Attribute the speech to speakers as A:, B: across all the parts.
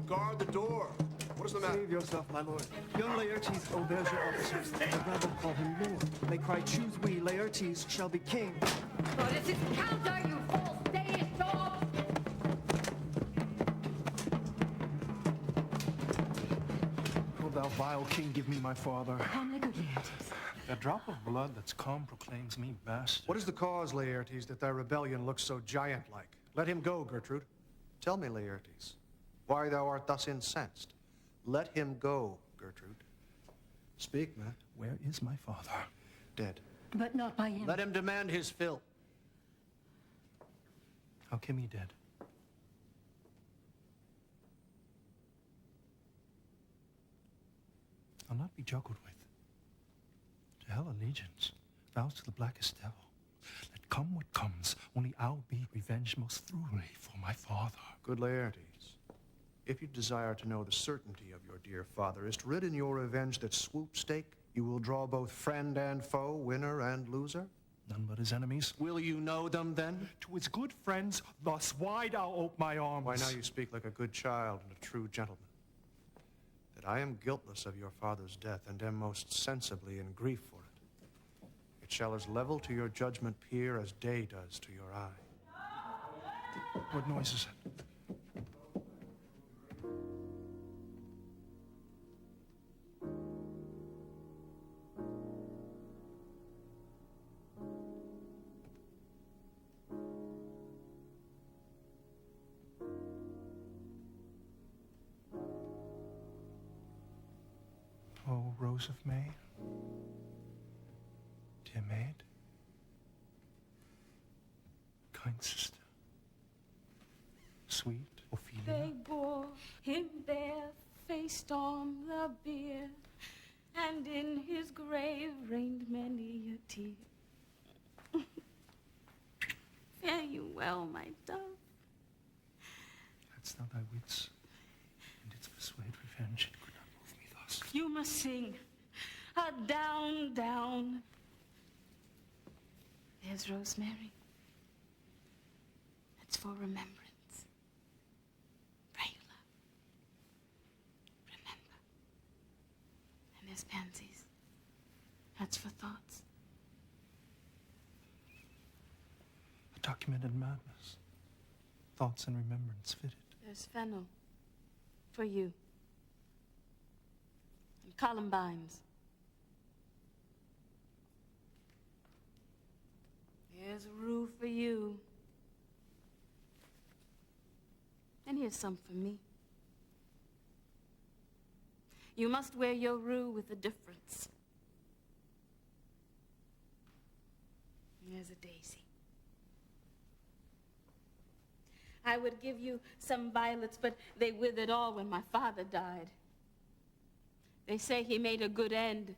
A: Guard the door. What is the matter?
B: Save yourself, my lord. Young Laertes obeys your officers. The rabble call him lord. They cry, choose we, Laertes shall be king.
C: What is this counter, you false deist dog?
B: O thou vile king, give me my father.
C: Calmly, good Laertes.
D: A drop of blood that's calm proclaims me bastard.
A: What is the cause, Laertes, that thy rebellion looks so giant-like? Let him go, Gertrude. Tell me, Laertes, why thou art thus incensed. Let him go, Gertrude. Speak, man.
D: Where is my father?
A: Dead.
C: But not by him.
A: Let him demand his fill.
D: How came he dead? I'll not be juggled with. To hell allegiance, vows to the blackest devil. Let come what comes, only I'll be revenged most thoroughly for my father.
A: Good Laertes, if you desire to know the certainty of your dear father is rid in your revenge that swoop-stake, you will draw both friend and foe, winner and loser?
D: None but his enemies.
A: Will you know them then?
D: To his good friends, thus wide I'll ope my arms.
A: Why, now you speak like a good child and a true gentleman. That I am guiltless of your father's death and am most sensibly in grief for it. It shall as level to your judgment peer as day does to your eye.
D: What noise is it? Oh, Rose of May, dear maid, kind sister, sweet Ophelia.
E: They bore him bare-faced on the bier, and in his grave reigned many a tear. Fare you well, my dove.
D: Hadst thou thy wits, and didst persuade revenge, it could not move me thus.
E: You must sing a down, down. There's Rosemary. That's for remembrance. Pray you, love. Remember. And there's pansies. That's for thoughts.
D: A documented madness. Thoughts and remembrance fitted.
E: There's fennel for you. And columbines. Here's a rue for you. And here's some for me. You must wear your rue with a difference. There's a daisy. I would give you some violets, but they withered all when my father died. They say he made a good end.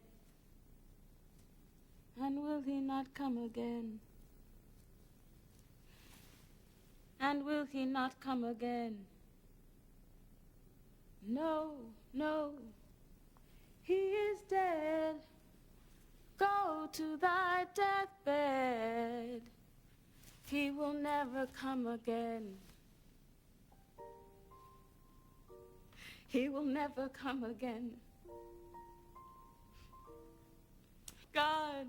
E: And will he not come again? And will he not come again? No, no, he is dead. Go to thy deathbed. He will never come again. He will never come again. God,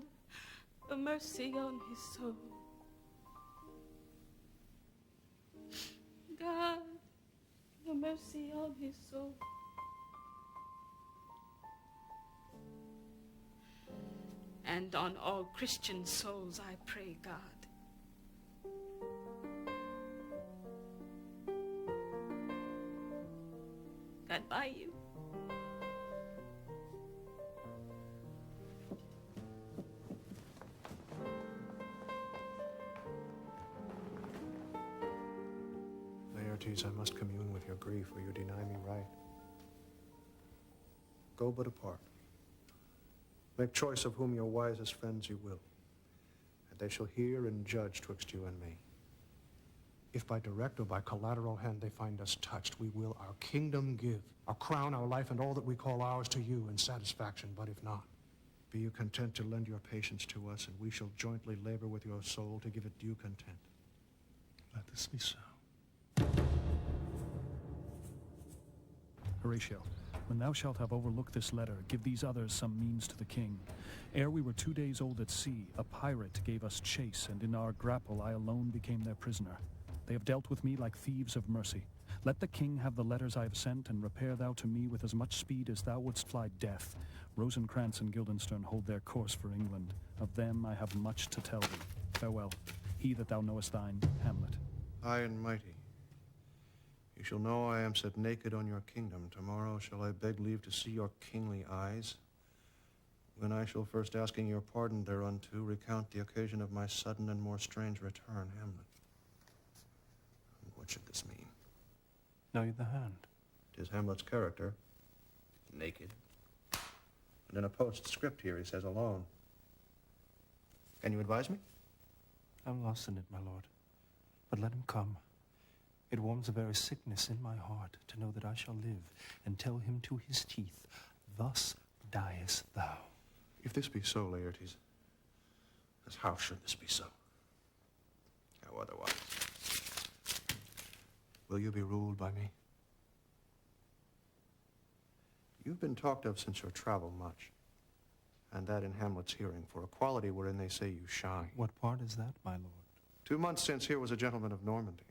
E: have mercy on his soul. God, have mercy on his soul. And on all Christian souls I pray, God. Goodbye, you.
A: Laertes, I must commune with your grief, or you deny me right. Go but apart. Make choice of whom your wisest friends you will, and they shall hear and judge twixt you and me. If by direct or by collateral hand they find us touched, we will our kingdom give, our crown, our life, and all that we call ours to you in satisfaction. But if not, be you content to lend your patience to us, and we shall jointly labor with your soul to give it due content.
D: Let this be so.
F: Horatio, when thou shalt have overlooked this letter, give these others some means to the king. Ere we were 2 days old at sea, a pirate gave us chase, and in our grapple I alone became their prisoner. They have dealt with me like thieves of mercy. Let the king have the letters I have sent, and repair thou to me with as much speed as thou wouldst fly death. Rosencrantz and Guildenstern hold their course for England. Of them I have much to tell thee. Farewell. He that thou knowest thine, Hamlet.
A: High and mighty, you shall know I am set naked on your kingdom. Tomorrow shall I beg leave to see your kingly eyes, when I shall first, asking your pardon thereunto, recount the occasion of my sudden and more strange return, Hamlet. What should this mean?
D: Know you the hand?
A: 'Tis Hamlet's character, naked. And in a postscript here he says alone. Can you advise me?
D: I'm lost in it, my lord. But let him come. It warms the very sickness in my heart to know that I shall live and tell him to his teeth, thus diest thou.
A: If this be so, Laertes, as how should this be so? How otherwise? Will you be ruled by me? You've been talked of since your travel much, and that in Hamlet's hearing, for a quality wherein they say you shine.
D: What part is that, my lord?
A: 2 months since here was a gentleman of Normandy.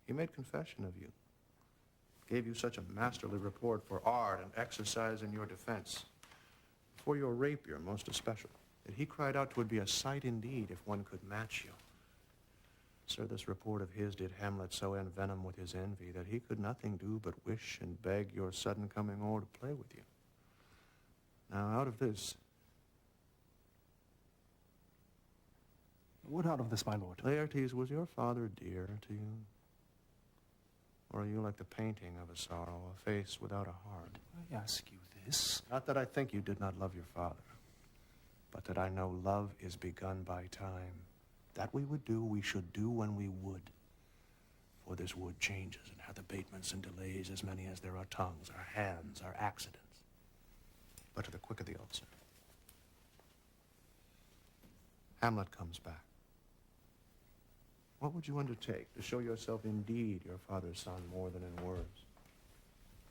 A: He made confession of you, gave you such a masterly report for art and exercise in your defense, for your rapier most especial, that he cried out 'twould be a sight indeed if one could match you. Sir, this report of his did Hamlet so envenom with his envy that he could nothing do but wish and beg your sudden coming o'er to play with you. Now, out of this...
D: What out of this, my lord?
A: Laertes, was your father dear to you? Or are you like the painting of a sorrow, a face without a heart?
D: I ask you this.
A: Not that I think you did not love your father, but that I know love is begun by time. That we would do, we should do when we would. For this wood changes and hath abatements and delays as many as there are tongues, are hands, are accidents. But to the quick of the ulcer. Hamlet comes back. What would you undertake to show yourself indeed your father's son more than in words?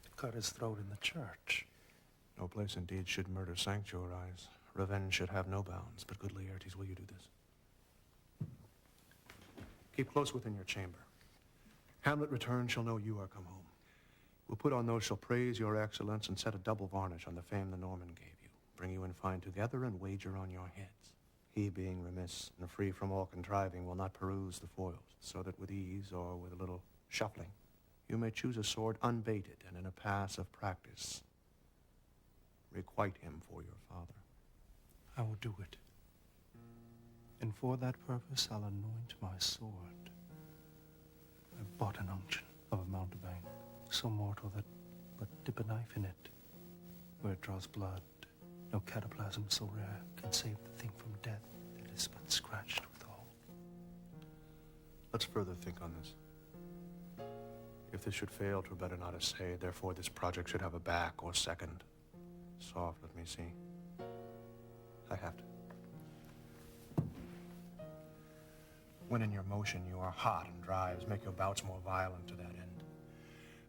D: To cut his throat in the church.
A: No place indeed should murder sanctuarize. Revenge should have no bounds. But good Laertes, will you do this? Keep close within your chamber. Hamlet return shall know you are come home. We'll put on those shall praise your excellence and set a double varnish on the fame the Norman gave you. Bring you in fine together and wager on your heads. He, being remiss and free from all contriving, will not peruse the foils, so that with ease or with a little shuffling, you may choose a sword unbaited and in a pass of practice. Requite him for your father.
D: I will do it. And for that purpose I'll anoint my sword. I've bought an unction of a mountebank, so mortal that but dip a knife in it, where it draws blood, no cataplasm so rare can save the thing from death that is but scratched withal.
A: Let's further think on this. If this should fail, 'twere better not essay. Therefore this project should have a back or second. Soft, let me see. I have to. When in your motion you are hot and drives, make your bouts more violent to that end.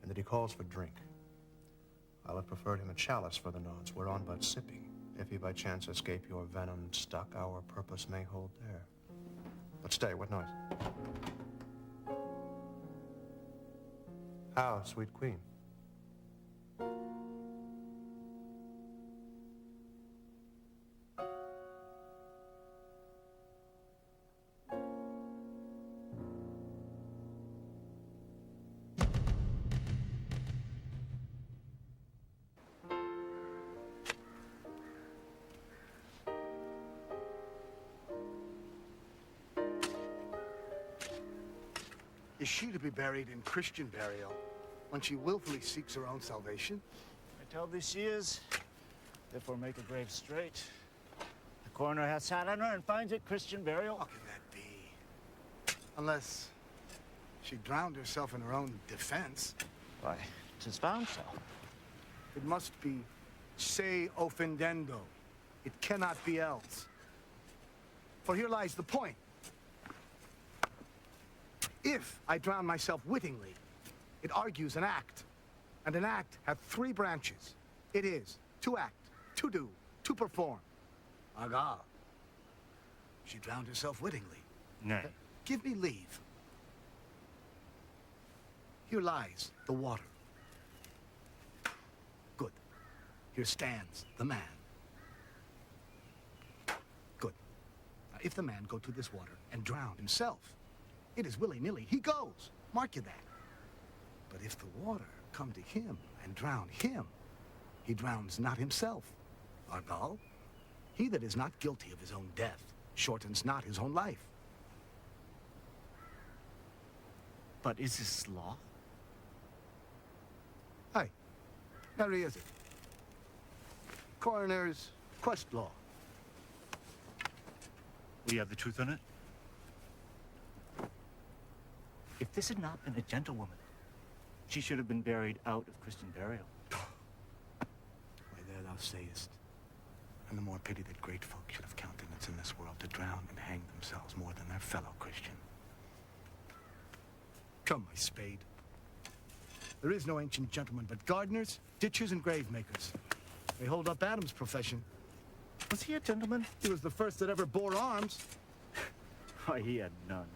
A: And that he calls for drink. I'll have preferred him a chalice for the nonce, whereon but sipping, if he by chance escape your venomed stuck, our purpose may hold there. But stay, what noise? How, sweet queen?
G: Is she to be buried in Christian burial when she willfully seeks her own salvation?
H: I tell thee she is. Therefore make her grave straight. The coroner hath sat on her and finds it Christian burial.
G: How can that be? Unless she drowned herself in her own defense.
H: Why, 'tis found so.
G: It must be se offendendo. It cannot be else. For here lies the point. If I drown myself wittingly, it argues an act. And an act hath three branches. It is to act, to do, to perform. Argal. She drowned herself wittingly.
H: Nay.
G: Give me leave. Here lies the water. Good. Here stands the man. Good. Now, if the man go to this water and drown himself, it is willy-nilly. He goes. Mark you that. But if the water come to him and drown him, he drowns not himself. Argal, he that is not guilty of his own death shortens not his own life.
H: But is this law?
G: Aye. Nary is it. Coroner's quest law.
H: We have the truth on it? If this had not been a gentlewoman, she should have been buried out of Christian burial.
G: Why, there thou sayest. And the more pity that great folk should have countenance in this world to drown and hang themselves more than their fellow Christian. Come, my spade. There is no ancient gentleman but gardeners, ditchers, and grave makers. They hold up Adam's profession.
H: Was he a gentleman?
G: He was the first that ever bore arms.
H: Why, he had none.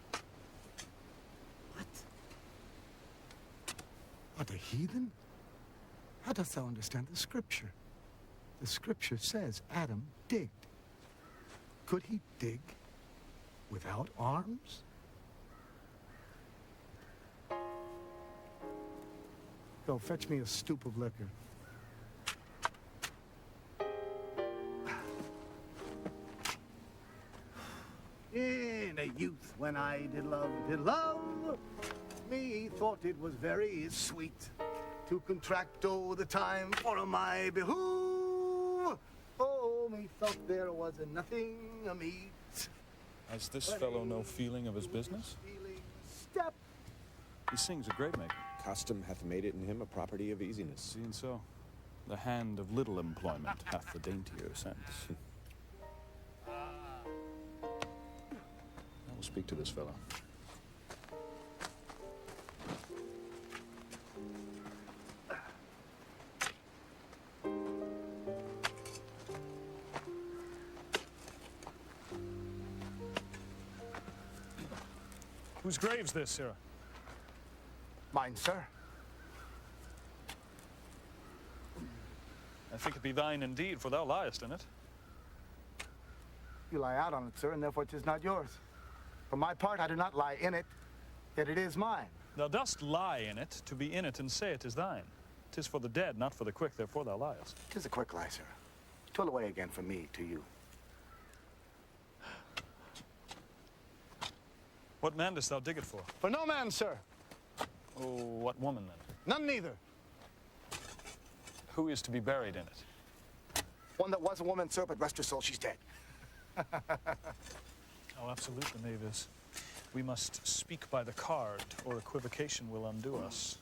H: What?
G: What, a heathen? How dost thou understand the scripture? The scripture says Adam digged. Could he dig without arms? Go, fetch me a stoop of liquor. In a youth when I did love, me thought it was very sweet to contract all the time for my behoof. Oh, me thought there was nothing a meet.
I: Has this fellow no feeling of his business?
G: Step.
I: He sings a grave maker.
J: Custom hath made it in him a property of easiness.
I: Seeing so, the hand of little employment hath the daintier sense. I will speak to this fellow.
F: Whose grave's this, sirrah?
G: Mine, sir.
F: I think it be thine indeed, for thou liest in it.
G: You lie out on it, sir, and therefore 'tis not yours. For my part, I do not lie in it, yet it is mine.
F: Thou dost lie in it, to be in it and say it is thine. 'Tis for the dead, not for the quick, therefore thou liest.
G: 'Tis a quick lie, sir. 'Twill away again from me to you.
F: What man dost thou dig it for?
G: For no man, sir.
F: Oh, what woman then?
G: None neither.
F: Who is to be buried in it?
G: One that was a woman, sir, but rest her soul, she's dead.
F: Oh, absolutely, Mavis. We must speak by the card, or equivocation will undo us.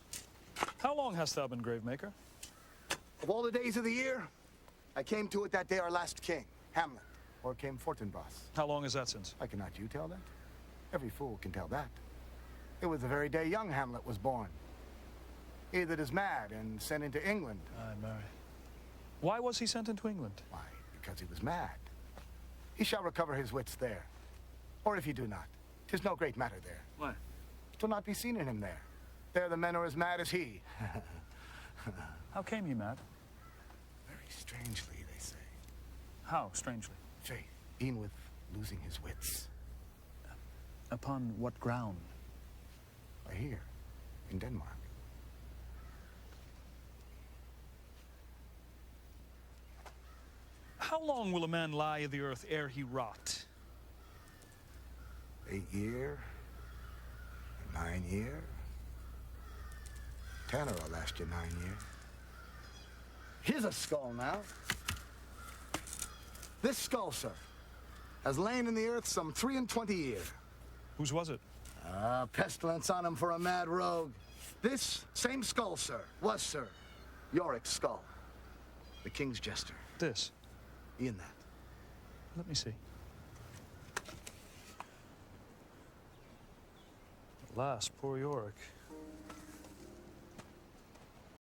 F: How long hast thou been gravemaker?
G: Of all the days of the year, I came to it that day our last king, Hamlet, or came Fortinbras.
F: How long is that since?
G: I cannot you tell that? Every fool can tell that. It was the very day young Hamlet was born. He that is mad and sent into England.
F: Aye, marry. Why was he sent into England?
G: Why, because he was mad. He shall recover his wits there. Or if he do not, 'tis no great matter there.
H: What?
G: 'Twill not be seen in him there. There the men are as mad as he.
F: How came he mad?
G: Very strangely, they say.
F: How, strangely?
G: Say, e'en with losing his wits.
F: Upon what ground?
G: Why, here, in Denmark.
F: How long will a man lie in the earth ere he rot?
G: 8 year, 9 year. 10 will last you 9 year. Here's a skull now. This skull, sir, has lain in the earth some 23 years.
F: Whose was it?
G: Pestilence on him for a mad rogue. This same skull, sir, was, sir, Yorick's skull. The king's jester.
F: This?
G: E'en that.
F: Let me see. Alas, poor Yorick.